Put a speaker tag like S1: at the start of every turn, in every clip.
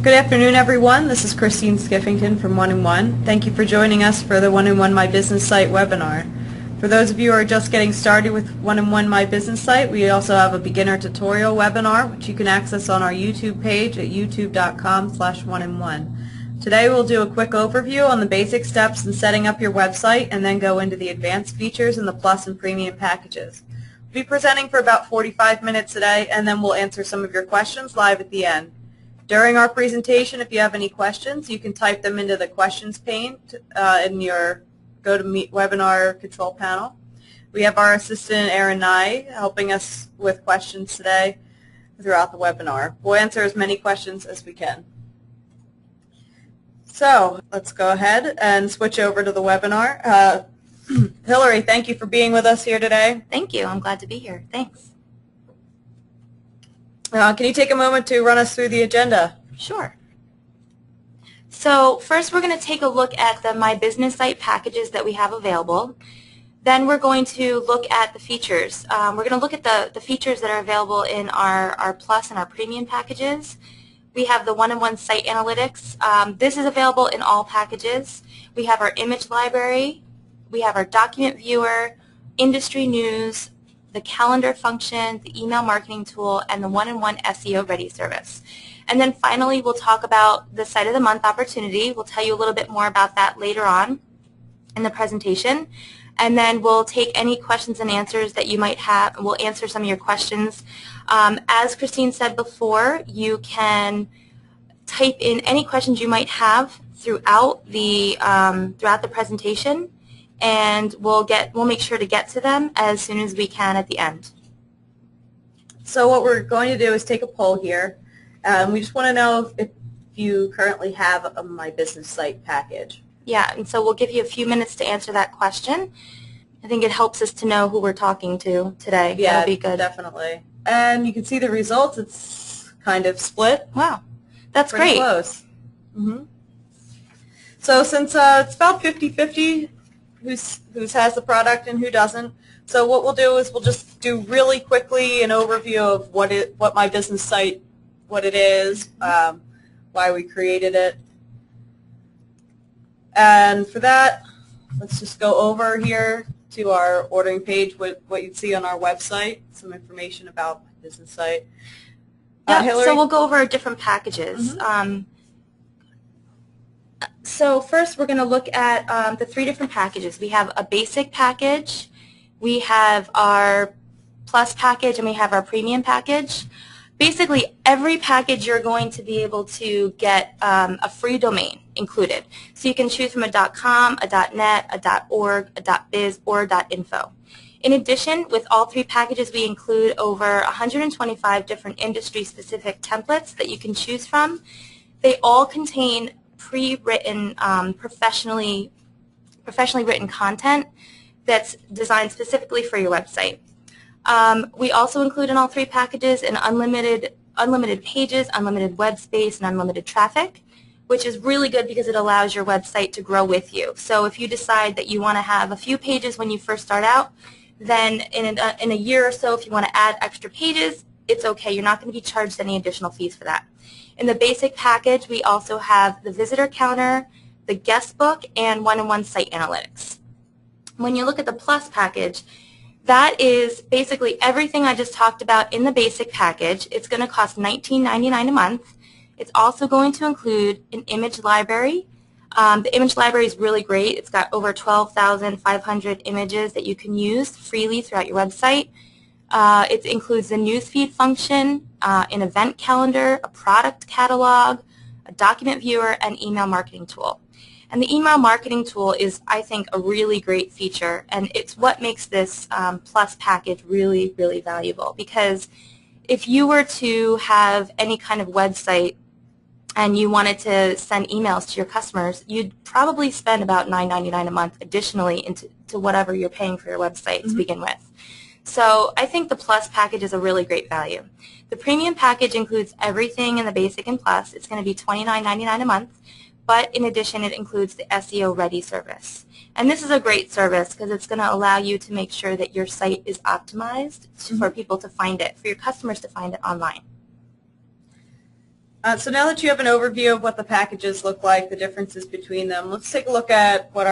S1: Good afternoon, everyone. This is Christine Skiffington from 1-in-1. Thank you for joining us for the 1-in-1 My Business Site webinar. For those of you who are just getting started with 1-in-1 My Business Site, we also have a beginner tutorial webinar, which you can access on our YouTube page at youtube.com/1in1. Today we'll do a quick overview on the basic steps in setting up your website and then go into the advanced features in the Plus and Premium packages. We'll be presenting for about 45 minutes today, and then we'll answer some of your questions live at the end. During our presentation, if you have any questions, you can type them into the questions pane in your GoToMeeting control panel. We have our assistant, Erin Nye, helping us with questions today throughout the webinar. We'll answer as many questions as we can. So let's go ahead and switch over to the webinar. Hillary, thank you for being with us here today.
S2: Thank you. I'm glad to be here. Thanks.
S1: Can you take a moment to run us through the agenda?
S2: Sure. So first we're going to take a look at the My Business Site packages that we have available. Then we're going to look at the features. We're going to look at the features that are available in our Plus and our Premium packages. We have the 1-in-1 Site Analytics. This is available in all packages. We have our image library. We have our document viewer, industry news, the calendar function, the email marketing tool, and the 1-in-1 SEO Ready Service. And then finally, we'll talk about the Site of the Month opportunity. We'll tell you a little bit more about that later on in the presentation. And then we'll take any questions and answers that you might have, and we'll answer some of your questions. As Christine said before, you can type in any questions you might have throughout the presentation, and we'll make sure to get to them as soon as we can at the end.
S1: So what we're going to do is take a poll here. We just want to know if you currently have a My Business Site package.
S2: Yeah, and so we'll give you a few minutes to answer that question. I think it helps us to know who we're talking to today.
S1: Yeah,
S2: that'll be good.
S1: Definitely. And you can see the results. It's kind of split.
S2: Wow, that's
S1: pretty
S2: great.
S1: Close. Mm-hmm. So since it's about 50-50 who has the product and who doesn't, so what we'll do is we'll just do really quickly an overview of what My Business Site, what it is, why we created it. And for that, let's just go over here to our ordering page, what you'd see on our website, some information about My Business Site.
S2: Yeah,
S1: Hillary?
S2: so we'll go over our different packages.
S1: Mm-hmm.
S2: So first we're going to look at the three different packages. We have a basic package, we have our Plus package, and we have our Premium package. Basically, every package you're going to be able to get a free domain included. So you can choose from a .com, a .net, a .org, a .biz, or a .info. In addition, with all three packages, we include over 125 different industry-specific templates that you can choose from. They all contain pre-written, professionally written content that's designed specifically for your website. We also include in all three packages an unlimited pages, unlimited web space, and unlimited traffic, which is really good because it allows your website to grow with you. So if you decide that you want to have a few pages when you first start out, then in a year or so, if you want to add extra pages, it's okay. You're not going to be charged any additional fees for that. In the basic package, we also have the visitor counter, the guest book, and 1-in-1 Site Analytics. When you look at the Plus package, that is basically everything I just talked about in the basic package. It's going to cost $19.99 a month. It's also going to include an image library. The image library is really great. It's got over 12,500 images that you can use freely throughout your website. It includes the newsfeed function, an event calendar, a product catalog, a document viewer, and email marketing tool. And the email marketing tool is, I think, a really great feature, and it's what makes this Plus package really, really valuable. Because if you were to have any kind of website and you wanted to send emails to your customers, you'd probably spend about $9.99 a month additionally to whatever you're paying for your website to begin with. So I think the Plus package is a really great value. The Premium package includes everything in the Basic and Plus. It's going to be $29.99 a month. But in addition, it includes the SEO Ready Service. And this is a great service because it's going to allow you to make sure that your site is optimized for people to find it, for your customers to find it online.
S1: So now that you have an overview of what the packages look like, the differences between them, let's take a look at what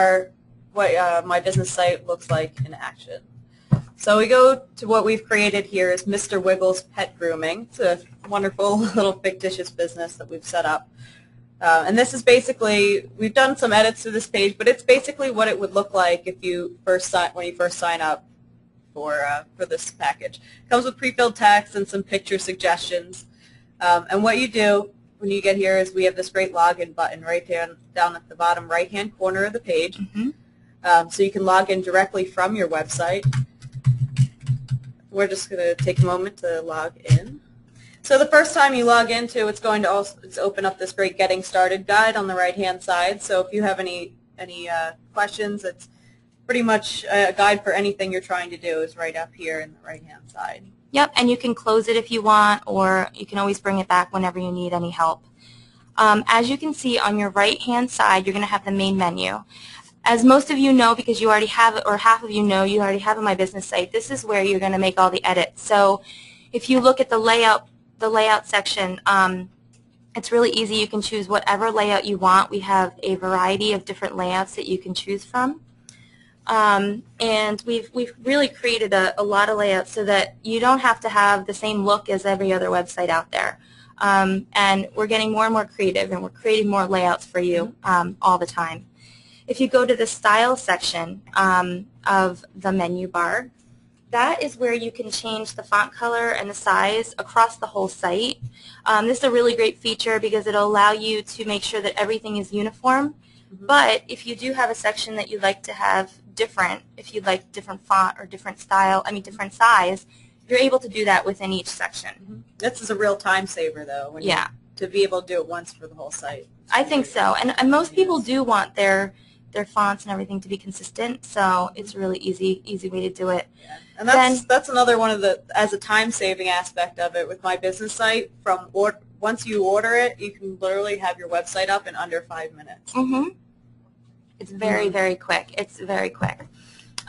S1: My Business site looks like in action. So we go to what we've created here is Mr. Wiggles Pet Grooming. It's a wonderful little fictitious business that we've set up. And this is basically, we've done some edits to this page, but it's basically what it would look like if you when you first sign up for this package. It comes with pre-filled text and some picture suggestions. And what you do when you get here is we have this great login button right down at the bottom right-hand corner of the page. So you can log in directly from your website. We're just going to take a moment to log in. So the first time you log into, it's going to open up this great Getting Started guide on the right-hand side. So if you have any questions, it's pretty much a guide for anything you're trying to do is right up here in the right-hand side.
S2: Yep, and you can close it if you want, or you can always bring it back whenever you need any help. As you can see on your right-hand side, you're going to have the main menu. As most of you know, because you already have it, or half of you know, you already have a My Business site, this is where you're going to make all the edits. So if you look at the layout section, it's really easy. You can choose whatever layout you want. We have a variety of different layouts that you can choose from. And we've really created a lot of layouts so that you don't have to have the same look as every other website out there. And we're getting more and more creative, and we're creating more layouts for you all the time. If you go to the Style section of the menu bar, that is where you can change the font color and the size across the whole site. This is a really great feature because it will allow you to make sure that everything is uniform. But if you do have a section that you'd like to have different, if you'd like different font or different style, different size, you're able to do that within each section.
S1: This is a real time saver, though, to be able to do it once for the whole site.
S2: I think so. And most people do want their fonts and everything to be consistent, so it's a really easy way to do it.
S1: Yeah. And that's another one of as a time-saving aspect of it with My Business site. Once you order it, you can literally have your website up in under 5 minutes.
S2: It's very quick. It's very quick.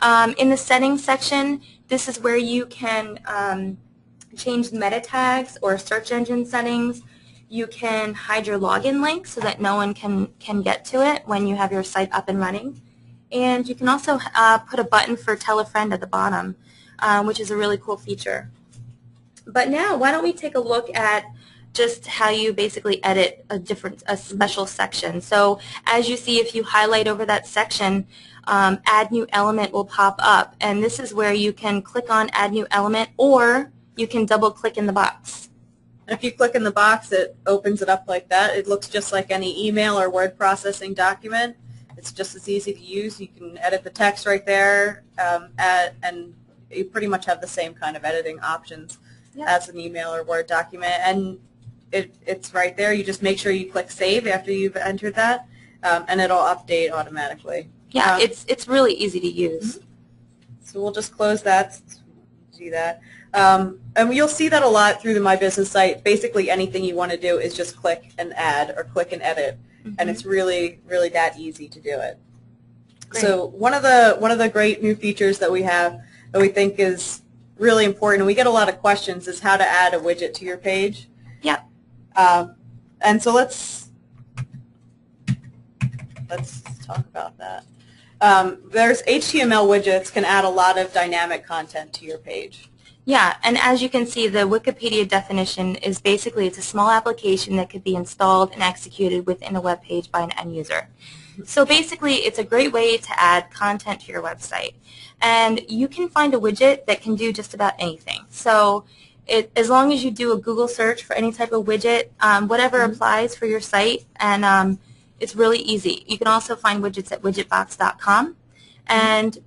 S2: In the settings section, this is where you can change meta tags or search engine settings. You can hide your login link so that no one can get to it when you have your site up and running. And you can also put a button for Tell a Friend at the bottom, which is a really cool feature. But now, why don't we take a look at just how you basically edit a special section. So as you see, if you highlight over that section, Add New Element will pop up. And this is where you can click on Add New Element, or you can double click in the box.
S1: If you click in the box, it opens it up like that. It looks just like any email or word processing document. It's just as easy to use. You can edit the text right there, and you pretty much have the same kind of editing options as an email or Word document. And it's right there. You just make sure you click Save after you've entered that, and it'll update automatically.
S2: Yeah, it's really easy to use.
S1: So we'll just close that. Do that. And you'll see that a lot through the My Business site. Basically anything you want to do is just click and add or click and edit, and it's really that easy to do it. Great. So one of the great new features that we have that we think is really important, and we get a lot of questions, is how to add a widget to your page.
S2: Yep.
S1: And so let's talk about that. There's HTML widgets can add a lot of dynamic content to your page.
S2: Yeah, and as you can see, the Wikipedia definition is basically it's a small application that could be installed and executed within a web page by an end user. So basically, it's a great way to add content to your website. And you can find a widget that can do just about anything. So as long as you do a Google search for any type of widget, whatever applies for your site, and it's really easy. You can also find widgets at widgetbox.com. And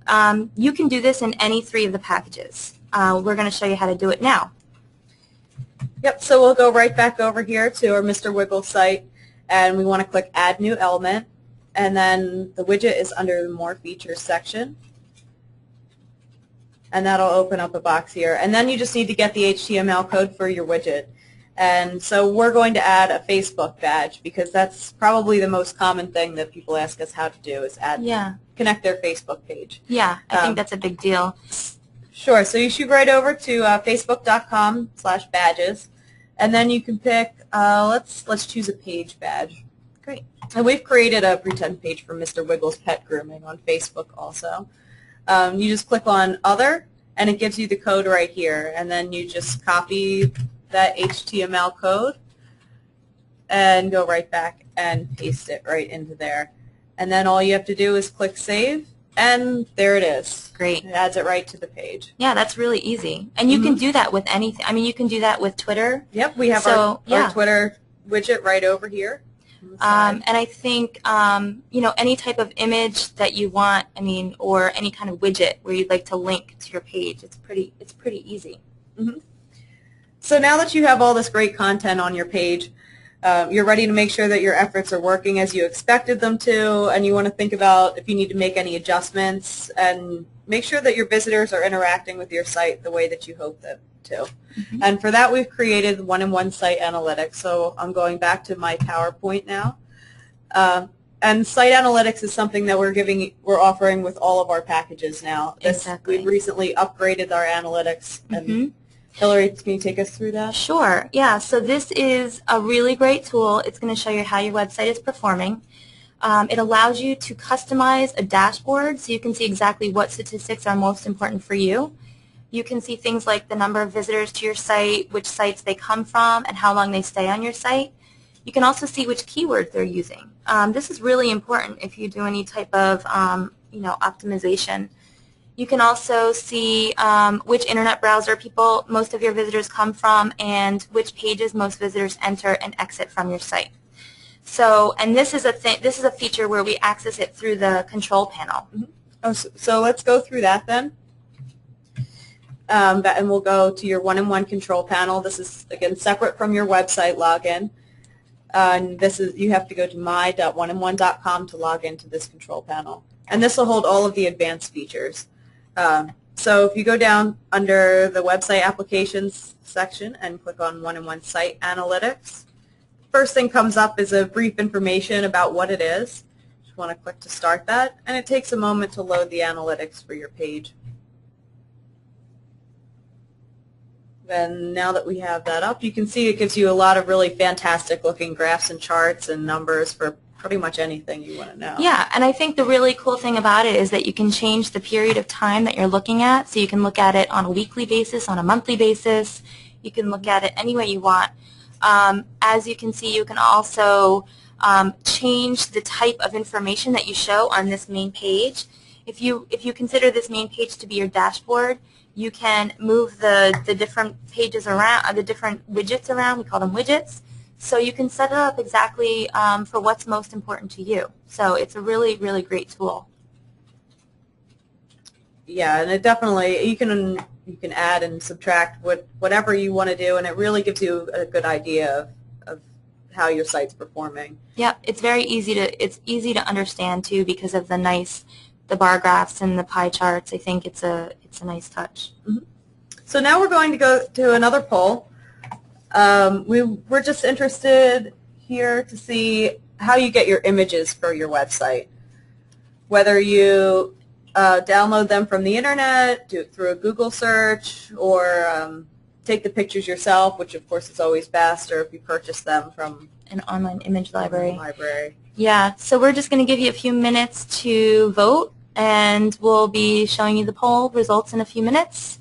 S2: you can do this in any 3 of the packages. We're going to show you how to do it now.
S1: Yep, so we'll go right back over here to our Mr. Wiggle site, and we want to click Add New Element, and then the widget is under the More Features section, and that'll open up a box here. And then you just need to get the HTML code for your widget. And so we're going to add a Facebook badge because that's probably the most common thing that people ask us how to do is connect their Facebook page.
S2: Yeah, I think that's a big deal.
S1: Sure. So you shoot right over to facebook.com/badges, And then you can pick, let's choose a page badge.
S2: Great.
S1: And we've created a pretend page for Mr. Wiggles Pet Grooming on Facebook also. You just click on Other, and it gives you the code right here. And then you just copy that HTML code and go right back and paste it right into there. And then all you have to do is click Save, and there it is.
S2: Great.
S1: It adds it right to the page.
S2: Yeah, that's really easy. And you can do that with anything. I mean, you can do that with Twitter.
S1: Yep, we have our Twitter widget right over here.
S2: And I think, you know, any type of image that you want, I mean, or any kind of widget where you'd like to link to your page, it's pretty easy.
S1: So now that you have all this great content on your page, you're ready to make sure that your efforts are working as you expected them to, and you want to think about if you need to make any adjustments and make sure that your visitors are interacting with your site the way that you hope them to. And for that, we've created one-in-one site analytics. So I'm going back to my PowerPoint now. And site analytics is something that we're offering with all of our packages now.
S2: Exactly.
S1: We've recently upgraded our analytics. And Hillary, can you take us through that?
S2: Sure. Yeah. So this is a really great tool. It's going to show you how your website is performing. It allows you to customize a dashboard so you can see exactly what statistics are most important for you. You can see things like the number of visitors to your site, which sites they come from, and how long they stay on your site. You can also see which keywords they're using. This is really important if you do any type of you know, optimization. You can also see which internet browser most of your visitors come from and which pages most visitors enter and exit from your site. So, and this is a feature where we access it through the control panel.
S1: So let's go through that then. And we'll go to your one-in-one control panel. This is, again, separate from your website login. And this is, you have to go to my.oneinone.com to log into this control panel. And this will hold all of the advanced features. So if you go down under the website applications section and click on one-in-one site analytics, first thing comes up is a brief information about what it is. Just want to click to start that, and it takes a moment to load the analytics for your page. And now that we have that up, you can see it gives you a lot of really fantastic looking graphs and charts and numbers for pretty much anything you want to know.
S2: Yeah, and I think the really cool thing about it is that you can change the period of time that you're looking at. So you can look at it on a weekly basis, on a monthly basis. You can look at it any way you want. As you can see, you can also change the type of information that you show on this main page. If you consider this main page to be your dashboard, you can move the different pages around, the different widgets around. We call them widgets. So you can set it up exactly for what's most important to you. So it's a really, really great tool.
S1: Yeah, and it definitely, you can add and subtract whatever you want to do, and it really gives you a good idea of how your site's performing.
S2: Yeah, it's very easy to understand too because of the bar graphs and the pie charts. I think it's a nice touch.
S1: So now we're going to go to another poll. We're just interested here to see how you get your images for your website. Whether you download them from the internet, do it through a Google search, or take the pictures yourself, which of course is always faster if you purchase them from
S2: an online image library.
S1: library.
S2: Yeah, so we're just going to give you a few minutes to vote, and we'll be showing you the poll results in a few minutes.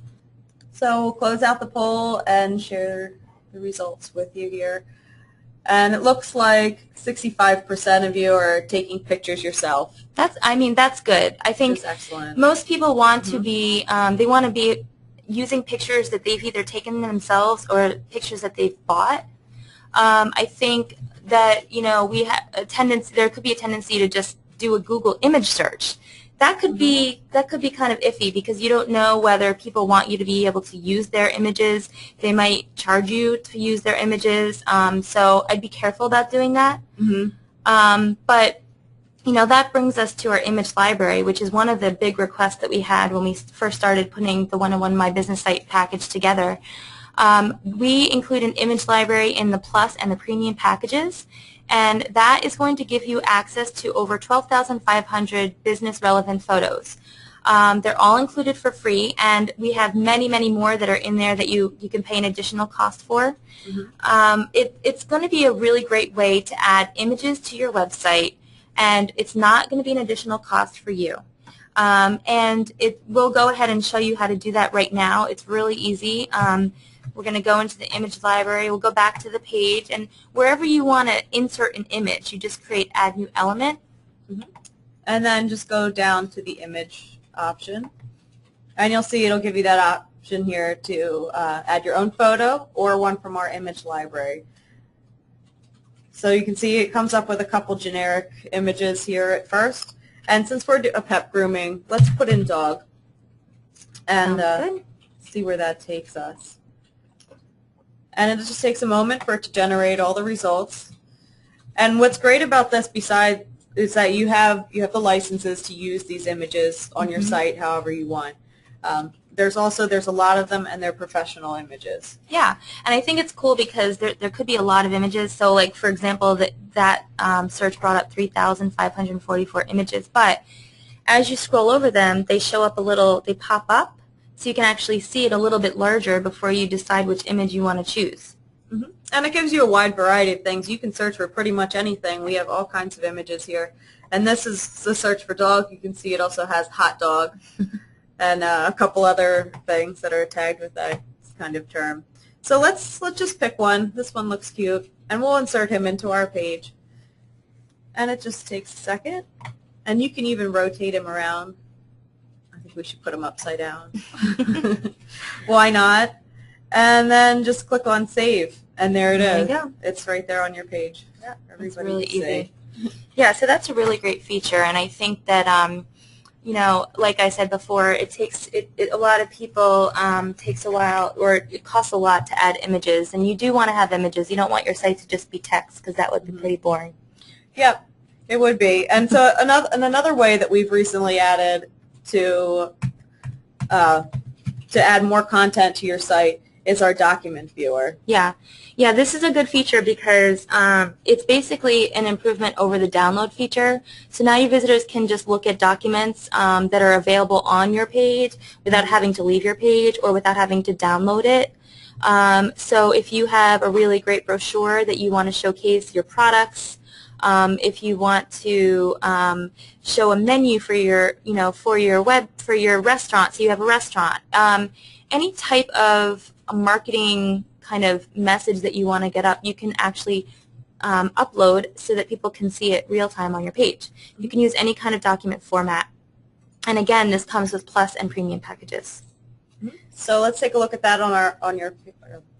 S1: So we'll close out the poll and share the results with you here. And it looks like 65% of you are taking pictures yourself.
S2: That's good. I think
S1: that's excellent.
S2: Most people want to be, they want to be using pictures that they've either taken themselves or pictures that they've bought. I think that, you know, there could be a tendency to just do a Google image search. That could be kind of iffy because you don't know whether people want you to be able to use their images. They might charge you to use their images, so I'd be careful about doing that. But you know, that brings us to our image library, which is one of the big requests that we had when we first started putting the one-on-one My Business Site package together. We include an image library in the Plus and the Premium packages, and that is going to give you access to over 12,500 business relevant photos. They're all included for free, and we have many, many more that are in there that you can pay an additional cost for. It's going to be a really great way to add images to your website, and it's not going to be an additional cost for you. And we'll go ahead and show you how to do that right now. It's really easy. We're going to go into the image library. We'll go back to the page, and wherever you want to insert an image, you just create Add New Element.
S1: And then just go down to the image option, and you'll see it'll give you that option here to add your own photo or one from our image library. So you can see it comes up with a couple generic images here at first. And since we're a pet grooming, let's put in dog and see where that takes us. And it just takes a moment for it to generate all the results. And what's great about this besides is that you have the licenses to use these images on your site however you want. There's a lot of them, and they're professional images.
S2: Yeah, and I think it's cool because there could be a lot of images. So, like for example, that search brought up 3,544 images. But as you scroll over them, they show up they pop up, so you can actually see it a little bit larger before you decide which image you want to choose.
S1: And it gives you a wide variety of things. You can search for pretty much anything. We have all kinds of images here. And this is the search for dog. You can see it also has hot dog and a couple other things that are tagged with that kind of term. So let's just pick one. This one looks cute. And we'll insert him into our page. And it just takes a second. And you can even rotate him around. I think we should put him upside down. Why not? And then just click on Save. And there it is.
S2: There you go.
S1: It's right there on your page. Yeah,
S2: it's really easy. Yeah, so that's a really great feature, and I think that you know, like I said before, a lot of people takes a while, or it costs a lot to add images, and you do want to have images. You don't want your site to just be text because that would be pretty boring.
S1: Yep, it would be. And so another way that we've recently added to add more content to your site is our document viewer.
S2: Yeah, this is a good feature because it's basically an improvement over the download feature. So now your visitors can just look at documents that are available on your page without having to leave your page or without having to download it. So if you have a really great brochure that you want to showcase your products, if you want to show a menu for your restaurant, so you have a restaurant, any type of a marketing kind of message that you want to get up, you can actually upload so that people can see it real time on your page. You can use any kind of document format. And again, this comes with Plus and Premium packages.
S1: So let's take a look at that on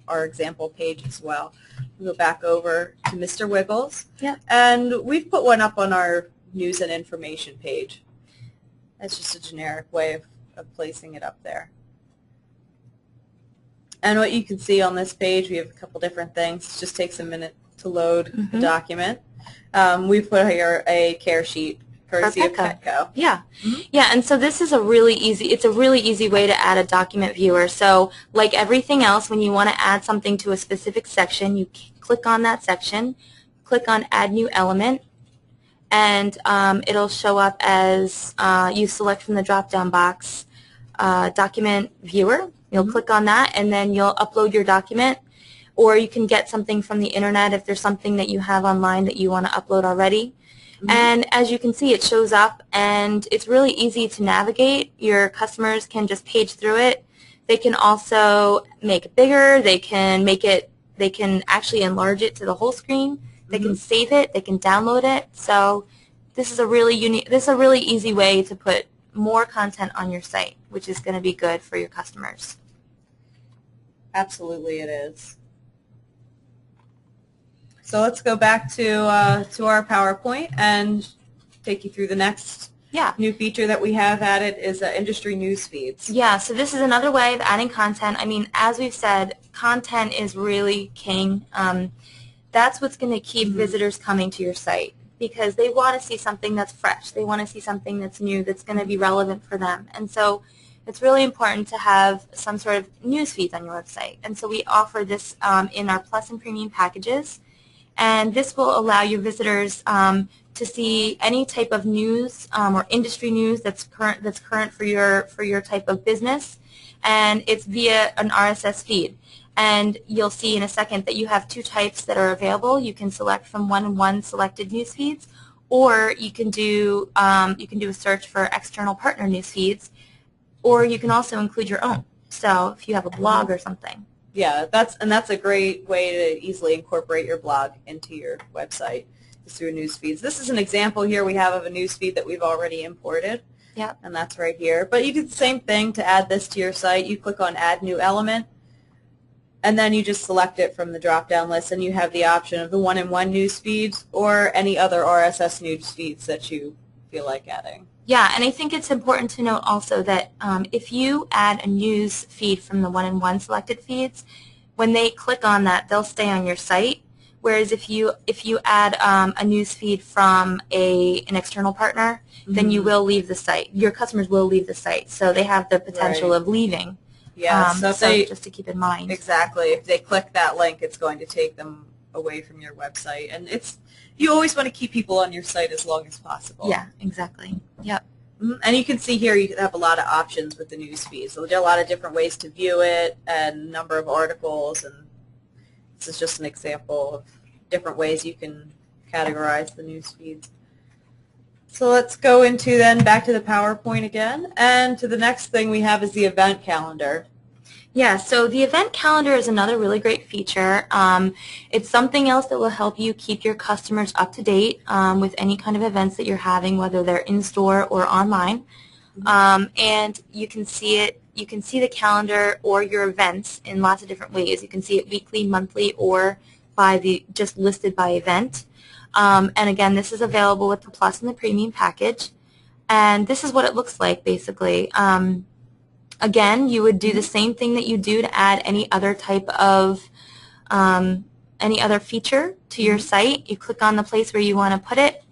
S1: our example page as well. We'll go back over to Mr. Wiggles.
S2: Yep.
S1: And we've put one up on our news and information page. That's just a generic way of placing it up there. And what you can see on this page, we have a couple different things. It just takes a minute to load the document. We've put here a care sheet courtesy of Petco.
S2: Yeah, yeah, and so this is a really easy way to add a document viewer. So like everything else, when you want to add something to a specific section, you click on that section, click on Add New Element, and it'll show up as you select from the drop-down box Document Viewer. You'll click on that, and then you'll upload your document, or you can get something from the internet if there's something that you have online that you want to upload already. And as you can see, it shows up, and it's really easy to navigate. Your customers can just page through it. They can also make it bigger. They can actually enlarge it to the whole screen. They can save it. They can download it. So this is a really easy way to put more content on your site, which is going to be good for your customers.
S1: Absolutely it is. So let's go back to our PowerPoint and take you through the next new feature that we have added is industry news feeds.
S2: Yeah, so this is another way of adding content. I mean, as we've said, content is really king. That's what's going to keep visitors coming to your site, because they want to see something that's fresh. They want to see something that's new, that's going to be relevant for them. And so it's really important to have some sort of news feeds on your website. And so we offer this in our Plus and Premium packages. And this will allow your visitors to see any type of news or industry news that's current for your type of business, and it's via an RSS feed. And you'll see in a second that you have two types that are available. You can select from one selected news feeds, or you can do a search for external partner news feeds, or you can also include your own. So if you have a blog or something.
S1: Yeah, that's a great way to easily incorporate your blog into your website is through news feeds. This is an example here we have of a news feed that we've already imported.
S2: Yep.
S1: And that's right here. But you do the same thing to add this to your site. You click on Add New Element, and then you just select it from the drop-down list, and you have the option of the one-in-one news feeds or any other RSS news feeds that you feel like adding.
S2: Yeah, and I think it's important to note also that if you add a news feed from the one-in-one selected feeds, when they click on that, they'll stay on your site. Whereas if you add a news feed from an external partner, then you will leave the site. Your customers will leave the site, so they have the potential of leaving.
S1: Yeah, so
S2: just to keep in mind.
S1: Exactly. If they click that link, it's going to take them away from your website, and you always want to keep people on your site as long as possible.
S2: Yeah, exactly. Yep.
S1: And you can see here you have a lot of options with the news feed. So there are a lot of different ways to view it and number of articles, and this is just an example of different ways you can categorize the news feeds. So let's go into then back to the PowerPoint again, and to the next thing we have is the event calendar.
S2: Yeah, so the event calendar is another really great feature. It's something else that will help you keep your customers up to date with any kind of events that you're having, whether they're in store or online. And you can see it. You can see the calendar or your events in lots of different ways. You can see it weekly, monthly, or just listed by event. And again, this is available with the Plus and the Premium package. And this is what it looks like, basically. Again, you would do the same thing that you do to add any other type of, any other feature to your site. You click on the place where you want to put it.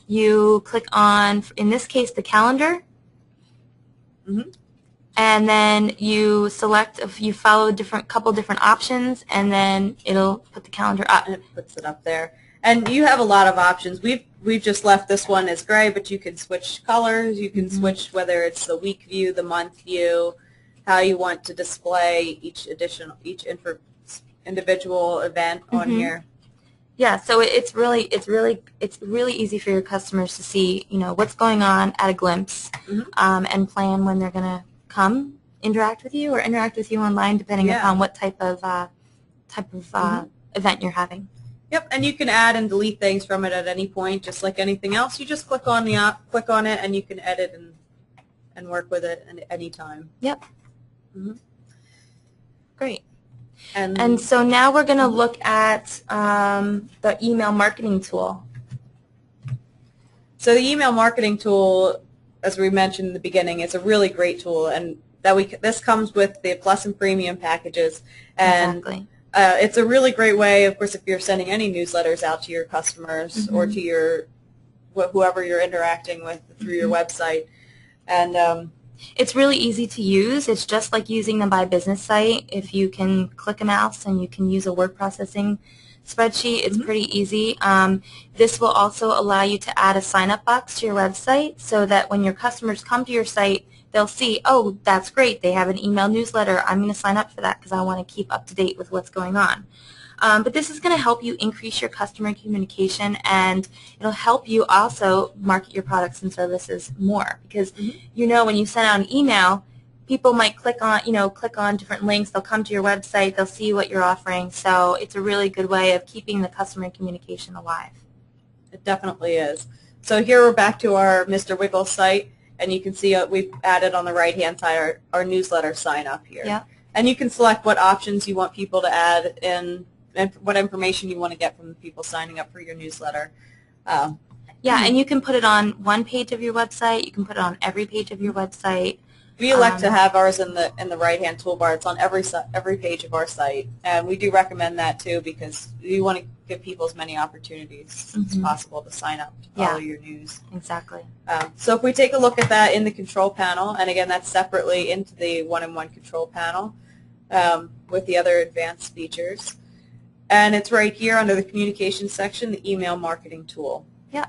S2: You click on, in this case, the calendar. And then you select, if you follow couple different options, and then it'll put the calendar up.
S1: And it puts it up there. And you have a lot of options. We've just left this one as gray, but you can switch colors. You can switch whether it's the week view, the month view, how you want to display each individual event on here.
S2: Yeah, so it's really easy for your customers to see, what's going on at a glimpse, and plan when they're going to come interact with you or interact with you online, depending upon what type of event you're having.
S1: Yep, and you can add and delete things from it at any point, just like anything else. You just click on it, and you can edit and work with it at any time.
S2: Yep. Great.
S1: And
S2: so now we're going to look at the email marketing tool.
S1: So the email marketing tool, as we mentioned in the beginning, is a really great tool, and this comes with the Plus and Premium packages. And
S2: exactly.
S1: It's a really great way, of course, if you're sending any newsletters out to your customers or to whoever you're interacting with through your website. And
S2: it's really easy to use. It's just like using the MyBusiness site. If you can click a mouse and you can use a word processing spreadsheet, it's pretty easy. This will also allow you to add a sign-up box to your website so that when your customers come to your site, they'll see, oh, that's great. They have an email newsletter. I'm going to sign up for that because I want to keep up to date with what's going on. But this is going to help you increase your customer communication, and it'll help you also market your products and services more because when you send out an email, people might click on different links. They'll come to your website. They'll see what you're offering. So it's a really good way of keeping the customer communication alive.
S1: It definitely is. So here we're back to our Mr. Wiggles site, and you can see we've added on the right-hand side our newsletter sign-up here.
S2: Yeah.
S1: And you can select what options you want people to add in and what information you want to get from the people signing up for your newsletter.
S2: Yeah, and you can put it on one page of your website. You can put it on every page of your website.
S1: We elect to have ours in the right-hand toolbar. It's on every page of our site, and we do recommend that too because you want to give people as many opportunities as possible to sign up to follow your news.
S2: Exactly.
S1: So if we take a look at that in the control panel, and again that's separately into the one-in-one control panel with the other advanced features, and it's right here under the communication section, the email marketing tool.
S2: Yeah.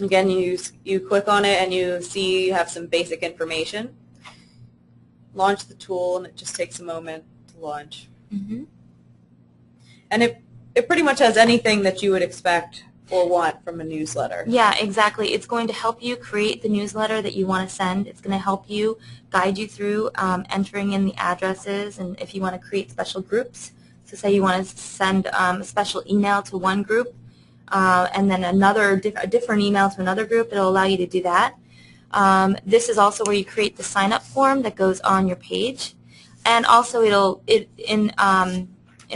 S1: Again, you click on it and you see you have some basic information. Launch the tool, and it just takes a moment to launch.
S2: Mm-hmm.
S1: And it pretty much has anything that you would expect or want from a newsletter.
S2: Yeah, exactly. It's going to help you create the newsletter that you want to send. It's going to help you, guide you through entering in the addresses, and if you want to create special groups. So say you want to send a special email to one group and then a different email to another group, it'll allow you to do that. This is also where you create the sign-up form that goes on your page. And also it'll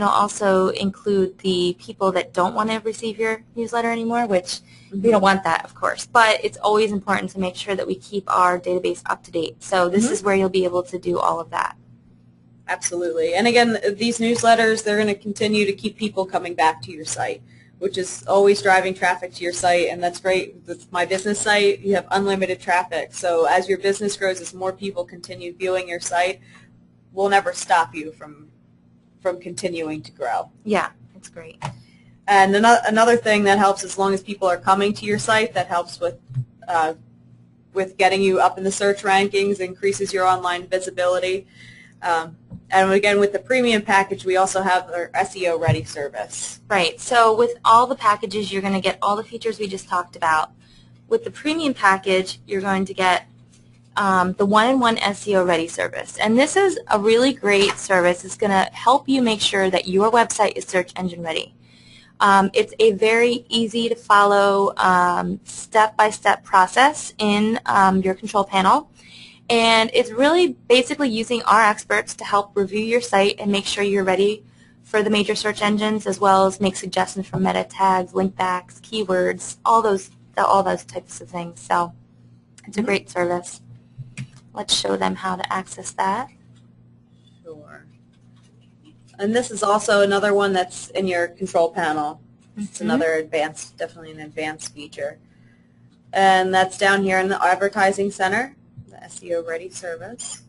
S2: also include the people that don't want to receive your newsletter anymore, which we don't want that, of course. But it's always important to make sure that we keep our database up to date. So this is where you'll be able to do all of that.
S1: Absolutely. And again, these newsletters, they're going to continue to keep people coming back to your site, which is always driving traffic to your site, and that's great. With My Business site, you have unlimited traffic. So as your business grows, as more people continue viewing your site, we'll never stop you from continuing to grow.
S2: Yeah, it's great.
S1: And another thing that helps, as long as people are coming to your site, that helps with getting you up in the search rankings, increases your online visibility. And again, with the premium package, we also have our SEO Ready service.
S2: Right. So with all the packages, you're going to get all the features we just talked about. With the premium package, you're going to get the one-in-one SEO Ready service. And this is a really great service. It's going to help you make sure that your website is search engine ready. It's a very easy to follow step-by-step process in your control panel. And it's really basically using our experts to help review your site and make sure you're ready for the major search engines, as well as make suggestions for meta tags, link backs, keywords, all those types of things. So it's a great service. Let's show them how to access that.
S1: Sure. And this is also another one that's in your control panel. It's another advanced, definitely an advanced feature. And that's down here in the Advertising Center. SEO Ready service.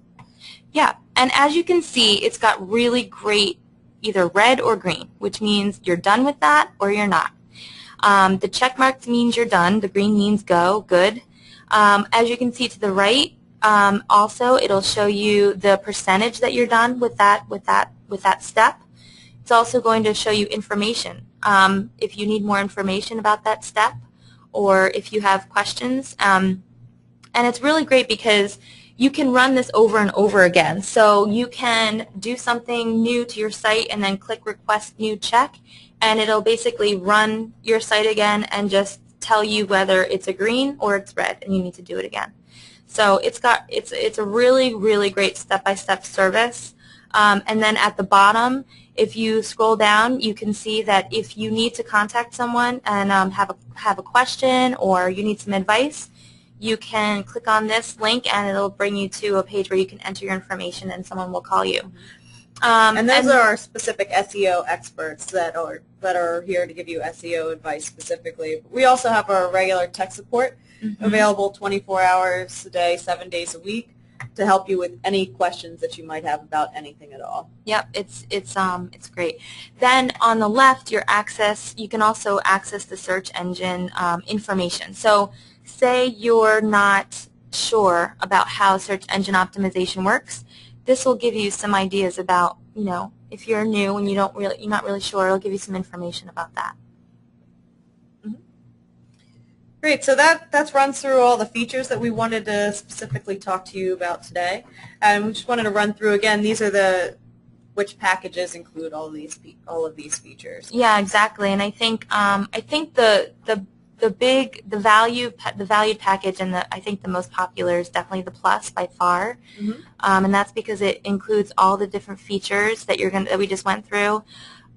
S2: Yeah, and as you can see, it's got really great either red or green, which means you're done with that or you're not. The check marks means you're done. The green means go, good. As you can see to the right, also it'll show you the percentage that you're done with that step. It's also going to show you information. If you need more information about that step, or if you have questions. And it's really great because you can run this over and over again. So you can do something new to your site and then click Request New Check, and it'll basically run your site again and just tell you whether it's a green or it's red, and you need to do it again. So it's a really, really great step-by-step service. And then at the bottom, if you scroll down, you can see that if you need to contact someone and have a question or you need some advice, you can click on this link and it'll bring you to a page where you can enter your information and someone will call you.
S1: And those are our specific SEO experts that are here to give you SEO advice specifically. We also have our regular tech support available 24 hours a day, 7 days a week, to help you with any questions that you might have about anything at all.
S2: Yep, it's great. Then on the left, you can also access the search engine information. So say you're not sure about how search engine optimization works, this will give you some ideas about, if you're new and you're not really sure, it'll give you some information about that.
S1: Great, so that's runs through all the features that we wanted to specifically talk to you about today. And we just wanted to run through again, these are which packages include all of these features.
S2: Yeah, exactly. And I think the valued package and I think the most popular is definitely the Plus by far, and that's because it includes all the different features that we just went through.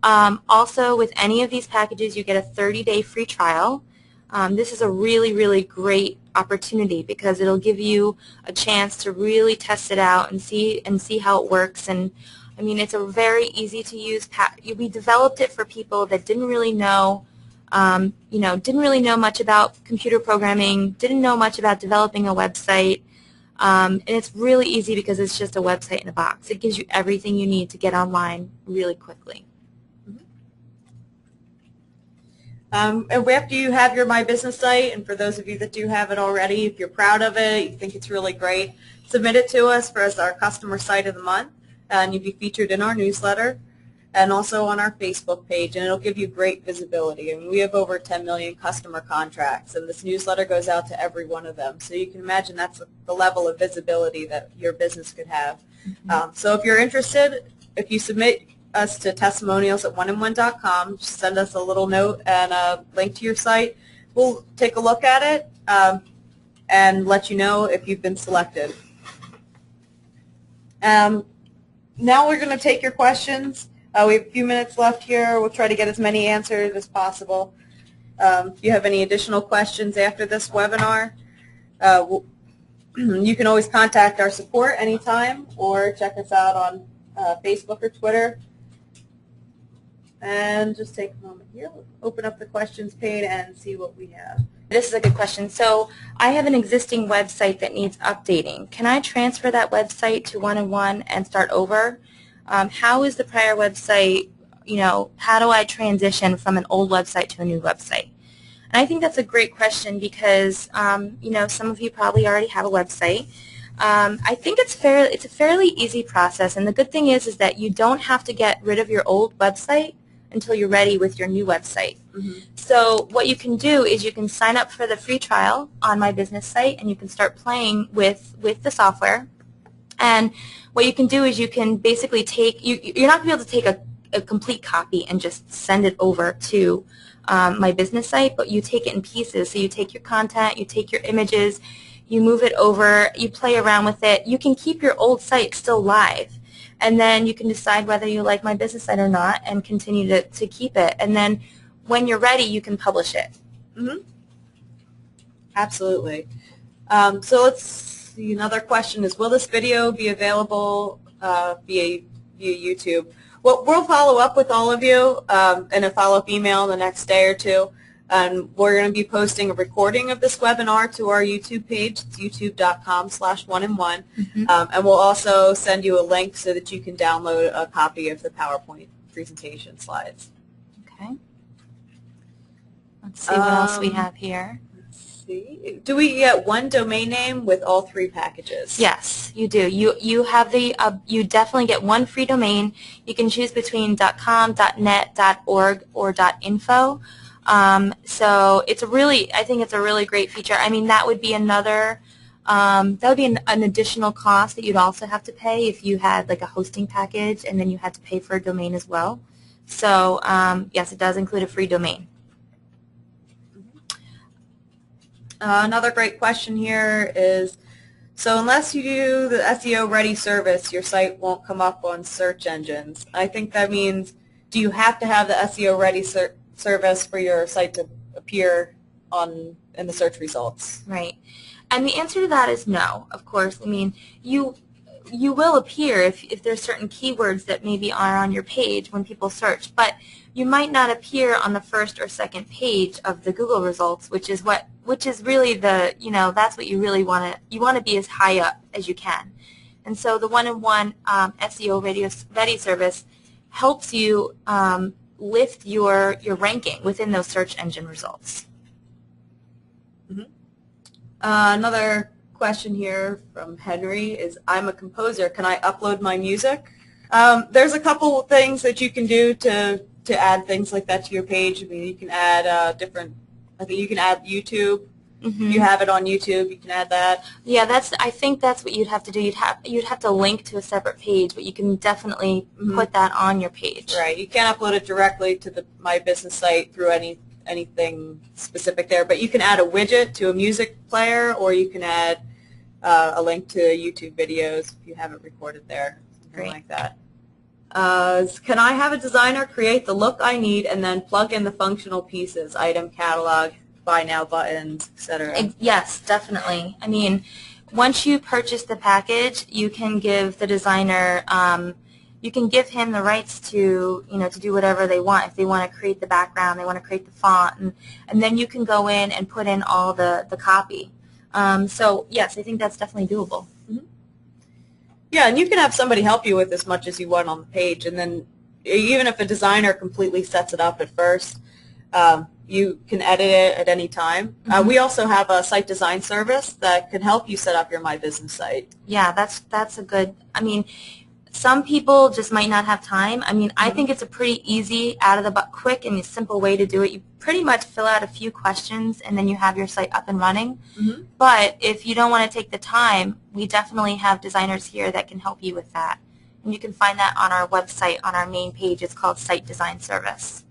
S2: Also, with any of these packages, you get a 30-day free trial. This is a really, really great opportunity because it'll give you a chance to really test it out and see how it works. And I mean, it's a very easy to use we developed it for people that didn't really know. Didn't really know much about computer programming, didn't know much about developing a website, and it's really easy because it's just a website in a box. It gives you everything you need to get online really quickly.
S1: And after you have your My Business site, and for those of you that do have it already, if you're proud of it, you think it's really great, submit it to us as our customer site of the month, and you'll be featured in our newsletter and also on our Facebook page, and it'll give you great visibility. And we have over 10 million customer contracts, and this newsletter goes out to every one of them. So you can imagine that's the level of visibility that your business could have. So if you're interested, if you submit us to testimonials at oneandone.com, just send us a little note and a link to your site. We'll take a look at it and let you know if you've been selected. Now we're going to take your questions. We have a few minutes left here. We'll try to get as many answered as possible. If you have any additional questions after this webinar, you can always contact our support anytime or check us out on Facebook or Twitter. And just take a moment here. We'll open up the questions page and see what we have.
S2: This is a good question. So I have an existing website that needs updating. Can I transfer that website to One-on-One and start over? How is the prior website, how do I transition from an old website to a new website? And I think that's a great question because, some of you probably already have a website. I think it's a fairly easy process, and the good thing is that you don't have to get rid of your old website until you're ready with your new website. So what you can do is you can sign up for the free trial on My Business site, and you can start playing with the software. And what you can do is you can basically you're not going to be able to take a complete copy and just send it over to My Business site, but you take it in pieces. So you take your content, you take your images, you move it over, you play around with it. You can keep your old site still live, and then you can decide whether you like My Business site or not and continue to keep it. And then when you're ready, you can publish it.
S1: Absolutely. So let's see, another question is, will this video be available via YouTube? Well, we'll follow up with all of you in a follow-up email the next day or two. And we're going to be posting a recording of this webinar to our YouTube page. It's youtube.com/oneandone. And we'll also send you a link so that you can download a copy of the PowerPoint presentation slides.
S2: Okay. Let's see what else we have here.
S1: Let's see. Do we get one domain name with all three packages?
S2: Yes, you do. You have you definitely get one free domain. You can choose between .com, .net, .org, or .info. So it's I think it's a really great feature. I mean, that would be another, that would be an additional cost that you'd also have to pay if you had like a hosting package and then you had to pay for a domain as well. So yes, it does include a free domain.
S1: Another great question here is, so unless you do the SEO Ready Service, your site won't come up on search engines. I think that means, do you have to have the SEO Ready Service for your site to appear in the search results?
S2: Right. And the answer to that is no, of course. I mean, you will appear if there's certain keywords that maybe are on your page when people search, but you might not appear on the first or second page of the Google results, which is really that's what you really want to, you want to be as high up as you can. And so the One-on-One SEO Ready Service helps you lift your ranking within those search engine results.
S1: Another question here from Henry is, I'm a composer. Can I upload my music? There's a couple things that you can do to add things like that to your page. I mean, you can add I think you can add YouTube. If you have it on YouTube, you can add that. Yeah,
S2: I think that's what you'd have to do. You'd have to link to a separate page, but you can definitely put that on your page.
S1: Right. You can't upload it directly to the My Business site through anything specific there, but you can add a widget to a music player, or you can add a link to YouTube videos if you have it recorded there, something like that. Can I have a designer create the look I need and then plug in the functional pieces, item catalog, buy now buttons, etc.?
S2: Yes, definitely. I mean, once you purchase the package, you can give the designer, you can give him the rights to, to do whatever they want. If they want to create the background, they want to create the font, and then you can go in and put in all the copy. So yes, I think that's definitely doable.
S1: Yeah, and you can have somebody help you with as much as you want on the page, and then even if a designer completely sets it up at first, you can edit it at any time. We also have a site design service that can help you set up your My Business site.
S2: Yeah, that's a good, I mean, some people just might not have time. I mean, I think it's a pretty easy, quick and simple way to do it. You pretty much fill out a few questions and then you have your site up and running. But if you don't want to take the time, we definitely have designers here that can help you with that. And you can find that on our website, on our main page. It's called Site Design Service.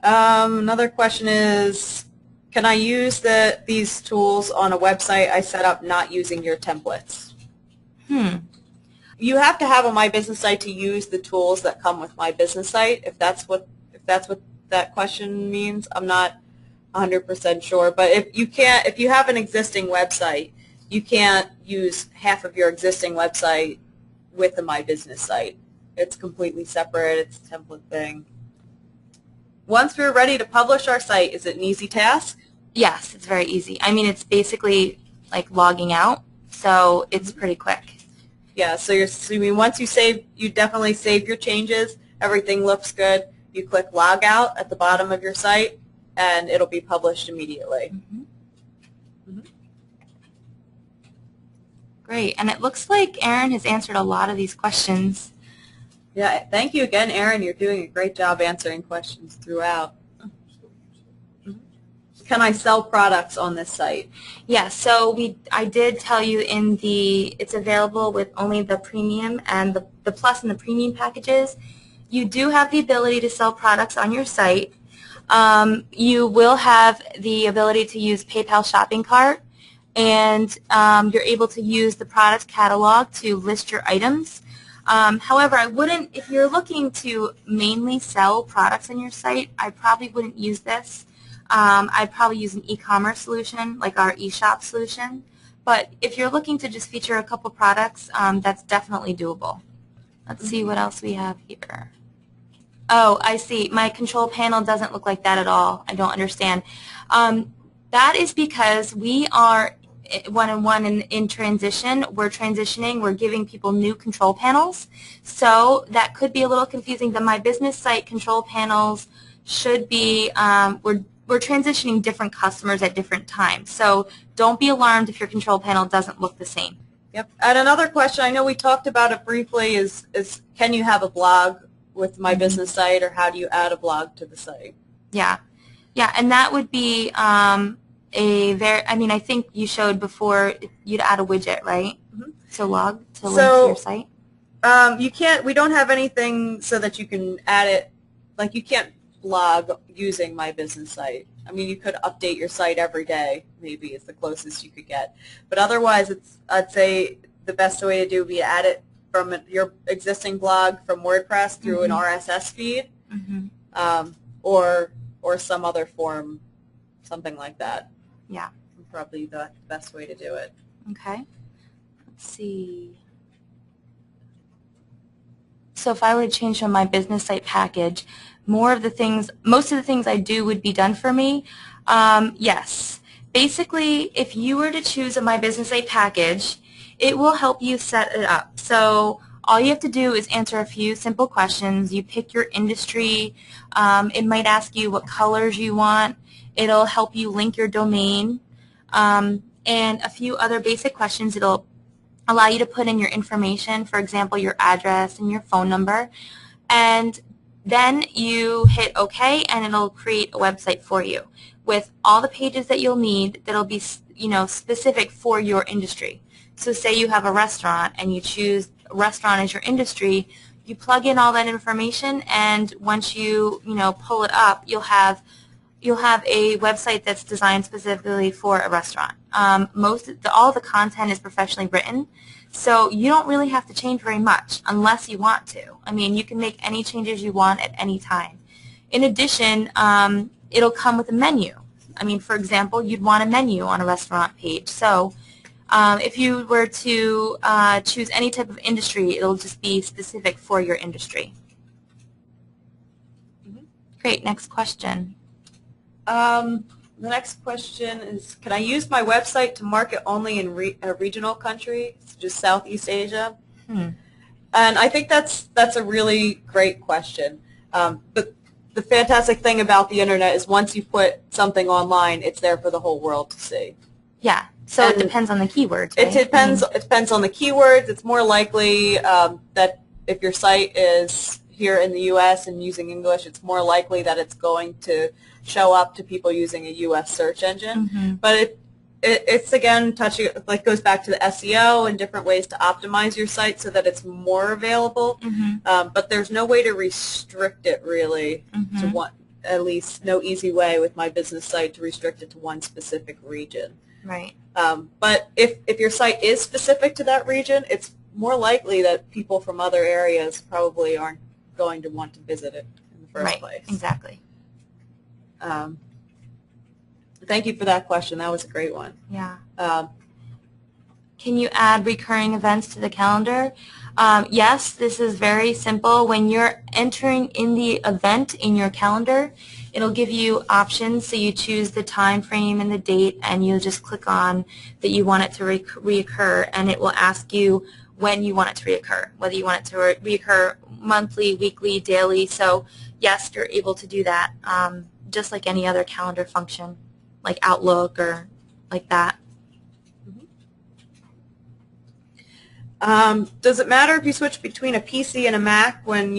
S1: Another question is, can I use these tools on a website I set up not using your templates? You have to have a My Business site to use the tools that come with My Business site. If that's what that question means, I'm not 100% sure. But if you have an existing website, you can't use half of your existing website with the My Business site. It's completely separate. It's a template thing. Once we're ready to publish our site, is it an easy task?
S2: Yes, it's very easy. I mean, it's basically like logging out, so it's pretty quick.
S1: Yeah, so once you definitely save your changes, everything looks good, you click log out at the bottom of your site, and it'll be published immediately.
S2: Great, and it looks like Erin has answered a lot of these questions.
S1: Yeah, thank you again, Erin. You're doing a great job answering questions throughout. Can I sell products on this site?
S2: Yes, so I did tell you it's available with only the premium and the plus and the premium packages. You do have the ability to sell products on your site. You will have the ability to use PayPal shopping cart, and you're able to use the product catalog to list your items. However, if you're looking to mainly sell products on your site, I probably wouldn't use this. I'd probably use an e-commerce solution, like our eShop solution. But if you're looking to just feature a couple products, that's definitely doable. Let's see what else we have here. Oh, I see. My control panel doesn't look like that at all. I don't understand. That is because we are one-on-one in transition. We're transitioning. We're giving people new control panels. So that could be a little confusing. The My Business site control panels should be, we're transitioning different customers at different times. So don't be alarmed if your control panel doesn't look the same.
S1: Yep. And another question, I know we talked about it briefly, is can you have a blog with My Business site, or how do you add a blog to the site?
S2: Yeah. Yeah, and that would be I think you showed before you'd add a widget, right? To link to your site?
S1: We don't have anything so that you can add it, like you can't blog using My Business site. I mean, you could update your site every day, maybe is the closest you could get. But otherwise, I'd say the best way to do would be add it from your existing blog from WordPress through an RSS feed, or some other form, something like that.
S2: Yeah.
S1: Probably the best way to do it.
S2: Okay. Let's see. So if I were to change from My Business site package, most of the things I do would be done for me. Yes. Basically, if you were to choose a My Business site package, it will help you set it up. So all you have to do is answer a few simple questions. You pick your industry. It might ask you what colors you want. It'll help you link your domain, and a few other basic questions. It'll allow you to put in your information, for example, your address and your phone number, and then you hit OK, and it'll create a website for you with all the pages that you'll need that'll be, specific for your industry. So say you have a restaurant and you choose restaurant as your industry, you plug in all that information, and once you pull it up, you'll have a website that's designed specifically for a restaurant. All the content is professionally written, so you don't really have to change very much unless you want to. I mean, you can make any changes you want at any time. In addition, it'll come with a menu. I mean, for example, you'd want a menu on a restaurant page. So if you were to choose any type of industry, it'll just be specific for your industry. Great. Next question.
S1: The next question is, can I use my website to market only in a regional country, just Southeast Asia? And I think that's a really great question. But the fantastic thing about the internet is once you put something online, it's there for the whole world to see.
S2: Yeah. So it depends on the keywords, right?
S1: It depends on the keywords. It's more likely that if your site is here in the U.S. and using English, it's more likely that it's going to show up to people using a U.S. search engine. But it's again goes back to the SEO and different ways to optimize your site so that it's more available. But there's no way to restrict it really to one. At least no easy way with my business site to restrict it to one specific region.
S2: Right.
S1: But if your site is specific to that region, it's more likely that people from other areas probably aren't going to want to visit it in the first place.
S2: Exactly.
S1: Thank you for that question. That was a great one.
S2: Yeah. Can you add recurring events to the calendar? Yes, this is very simple. When you're entering in the event in your calendar, it'll give you options. So you choose the time frame and the date, and you'll just click on that you want it to reoccur, and it will ask you when you want it to reoccur, whether you want it to reoccur monthly, weekly, daily. So yes, you're able to do that just like any other calendar function, like Outlook or like that.
S1: Does it matter if you switch between a PC and a Mac when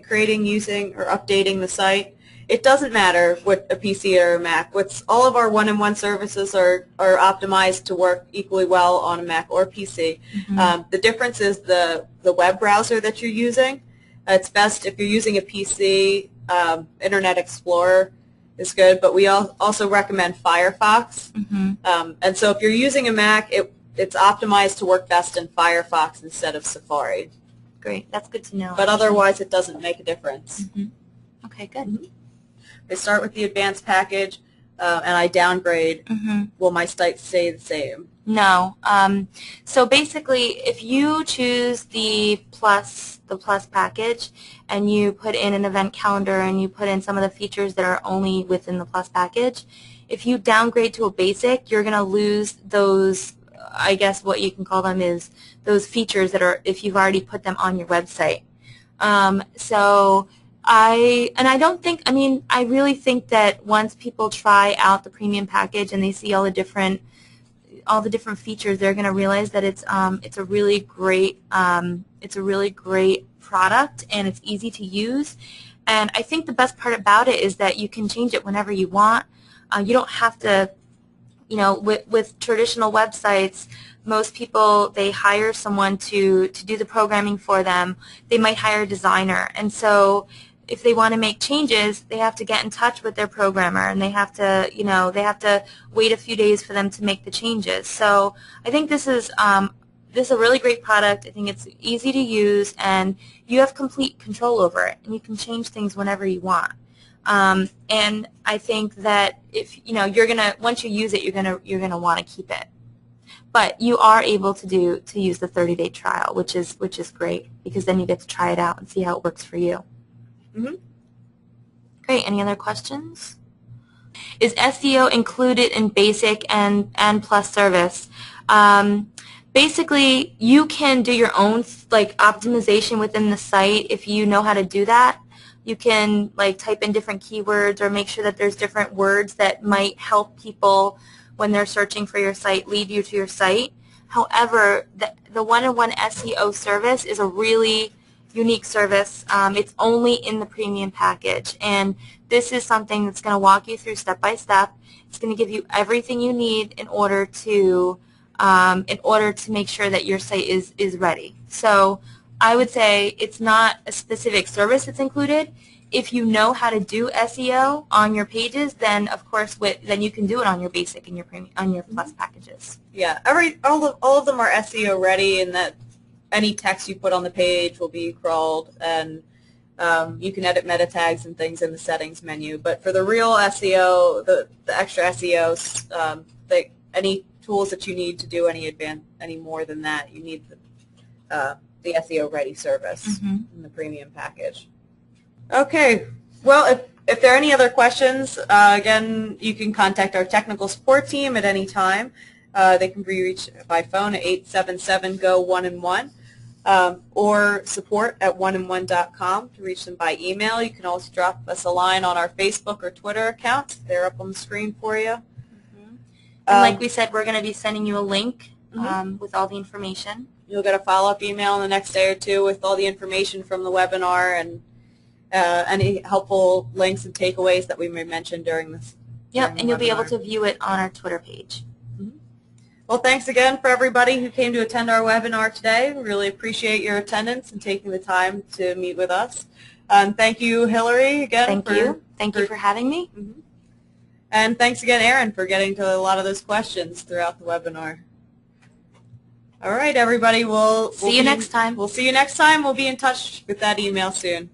S1: creating, using, or updating the site? It doesn't matter what a PC or a Mac. All of our one-on-one services are optimized to work equally well on a Mac or PC. The difference is the web browser that you're using. It's best if you're using a PC, Internet Explorer is good, but we also recommend Firefox. And so if you're using a Mac, it's optimized to work best in Firefox instead of Safari.
S2: Great. That's good to know.
S1: But otherwise, it doesn't make a difference.
S2: Okay, good.
S1: I start with the advanced package, and I downgrade. Will my site stay the same?
S2: No. So basically, if you choose the plus package, and you put in an event calendar, and you put in some of the features that are only within the plus package, if you downgrade to a basic, you're going to lose those. I guess what you can call them is those features that are if you've already put them on your website. I really think that once people try out the premium package and they see all the different features, they're going to realize that it's a really great product, and it's easy to use. And I think the best part about it is that you can change it whenever you want. You don't have to. With traditional websites, most people, they hire someone to do the programming for them. They might hire a designer. And so if they want to make changes, they have to get in touch with their programmer, and they have to, wait a few days for them to make the changes. So I think this is a really great product. I think it's easy to use, and you have complete control over it, and you can change things whenever you want. And I think that if once you use it, you're gonna want to keep it. But you are able to use the 30-day trial, which is great, because then you get to try it out and see how it works for you. Great. Any other questions? Is SEO included in basic and plus service? Basically, you can do your own optimization within the site if you know how to do that. You can type in different keywords, or make sure that there's different words that might help people when they're searching for your site, lead you to your site. However, the one-on-one SEO service is a really unique service. It's only in the premium package, and this is something that's going to walk you through step by step. It's going to give you everything you need in order to make sure that your site is ready. So I would say it's not a specific service that's included. If you know how to do SEO on your pages, then of course then you can do it on your basic and your premium, on your plus packages.
S1: Yeah, all of them are SEO ready, in that any text you put on the page will be crawled, and you can edit meta tags and things in the settings menu. But for the real SEO, the extra SEOs, any tools that you need to do any more than that, you need the SEO Ready Service in the premium package. Okay. Well, if there are any other questions, again, you can contact our technical support team at any time. They can be reached by phone at 877-GO-1-1. or support@oneandone.com to reach them by email. You can also drop us a line on our Facebook or Twitter accounts. They're up on the screen for you.
S2: And like we said, we're going to be sending you a link with all the information.
S1: You'll get a follow-up email in the next day or two with all the information from the webinar and any helpful links and takeaways that we may mention during this.
S2: Yep, and you'll be able to view it on our Twitter page.
S1: Well, thanks again for everybody who came to attend our webinar today. We really appreciate your attendance and taking the time to meet with us. Thank you, Hillary, again.
S2: Thank you for having me.
S1: And thanks again, Erin, for getting to a lot of those questions throughout the webinar. All right, everybody. We'll
S2: see you next time.
S1: We'll see you next time. We'll be in touch with that email soon.